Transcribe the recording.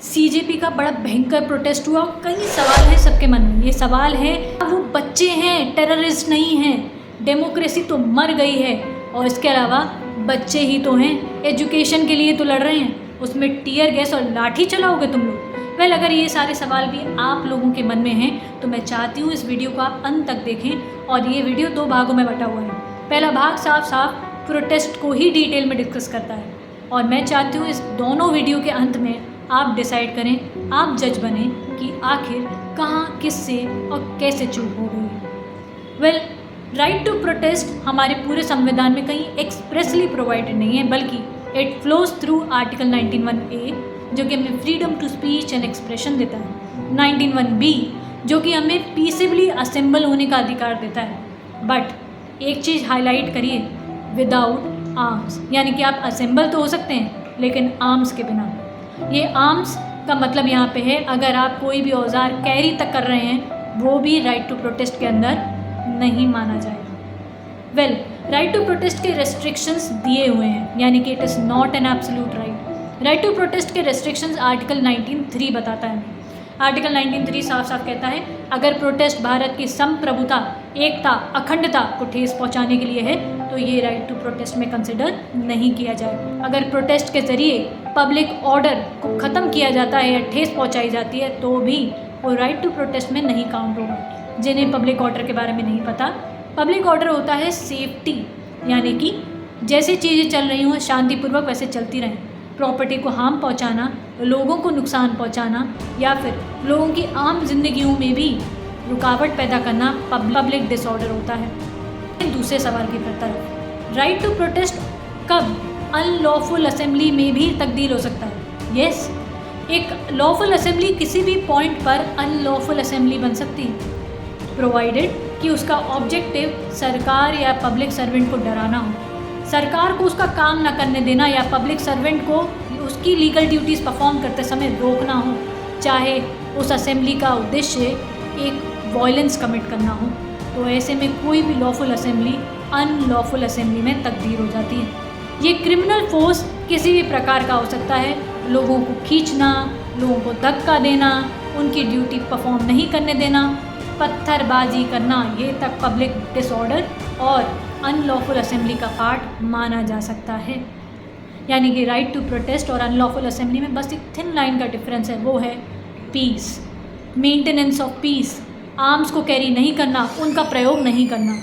CJP का बड़ा भयंकर प्रोटेस्ट हुआ। कई सवाल हैं सबके मन में। ये सवाल है, वो बच्चे हैं, टेररिस्ट नहीं हैं। डेमोक्रेसी तो मर गई है और इसके अलावा बच्चे ही तो हैं। एजुकेशन के लिए तो लड़ रहे हैं, उसमें टीयर गैस और लाठी चलाओगे तुम लोग। वेल, अगर ये सारे सवाल भी आप लोगों के मन में हैं तो मैं चाहती हूँ इस वीडियो को आप अंत तक देखें। और ये वीडियो 2 भागों में बटा हुआ है। पहला भाग साफ साफ प्रोटेस्ट को ही डिटेल में डिस्कस करता है और मैं चाहती हूँ इस दोनों वीडियो के अंत में आप डिसाइड करें, आप जज बने कि आखिर कहाँ, किससे और कैसे चूक हो गई। वेल, राइट टू प्रोटेस्ट हमारे पूरे संविधान में कहीं एक्सप्रेसली प्रोवाइडेड नहीं है, बल्कि it flows through article 19(1)(a) जो कि हमें freedom to speech and expression देता है, 19(1)(b) जो कि हमें पीसफुली असेंबल होने का अधिकार देता है। बट एक चीज़ हाईलाइट करिए, विदाउट आर्म्स, यानी कि आप असेंबल तो हो सकते हैं लेकिन आर्म्स के बिना। ये आर्म्स का मतलब यहाँ पे है, अगर आप कोई भी औजार कैरी तक कर रहे हैं वो भी राइट टू प्रोटेस्ट के अंदर नहीं माना जाएगा। वेल, राइट टू प्रोटेस्ट के रेस्ट्रिक्शंस दिए हुए हैं, यानी कि it is not an absolute right. Right to protest के रेस्ट्रिक्शंस आर्टिकल 19(3) बताता है। आर्टिकल 19(3) साफ साफ कहता है, अगर प्रोटेस्ट भारत की संप्रभुता, एकता, अखंडता को ठेस पहुंचाने के लिए है तो ये राइट टू प्रोटेस्ट में कंसिडर नहीं किया जाए। अगर प्रोटेस्ट के ज़रिए पब्लिक ऑर्डर को ख़त्म किया जाता है या ठेस पहुंचाई जाती है तो भी वो राइट टू प्रोटेस्ट में नहीं काउंट होगा। जिन्हें पब्लिक ऑर्डर के बारे में नहीं पता, पब्लिक ऑर्डर होता है सेफ्टी, यानी कि जैसे चीज़ें चल रही हों शांतिपूर्वक वैसे चलती रहें। प्रॉपर्टी को हार्म पहुंचाना, लोगों को नुकसान पहुंचाना या फिर लोगों की आम जिंदगियों में भी रुकावट पैदा करना पब्लिक डिसऑर्डर होता है। दूसरे सवाल की तरफ, राइट टू प्रोटेस्ट कब अनलॉफुल असेंबली में भी तब्दील हो सकता है? यस, एक लॉफुल असेंबली किसी भी पॉइंट पर अनलॉफुल असेंबली बन सकती है, प्रोवाइडेड कि उसका ऑब्जेक्टिव सरकार या पब्लिक सर्वेंट को डराना हो, सरकार को उसका काम ना करने देना या पब्लिक सर्वेंट को उसकी लीगल ड्यूटीज़ परफॉर्म करते समय रोकना हो, चाहे उस असेंबली का उद्देश्य एक वायलेंस कमिट करना हो। तो ऐसे में कोई भी लॉफुल असेंबली अनलॉफुल असेंबली में तब्दील हो जाती है। ये क्रिमिनल फोर्स किसी भी प्रकार का हो सकता है, लोगों को खींचना, लोगों को धक्का देना, उनकी ड्यूटी परफॉर्म नहीं करने देना, पत्थरबाजी करना, ये तक पब्लिक डिसऑर्डर और अनलॉफुल असेंबली का पार्ट माना जा सकता है। यानी कि राइट टू प्रोटेस्ट और अनलॉफुल असेंबली में बस एक थिन लाइन का डिफरेंस है, वो है peace, maintenance of peace. Arms को कैरी नहीं करना, उनका प्रयोग नहीं करना।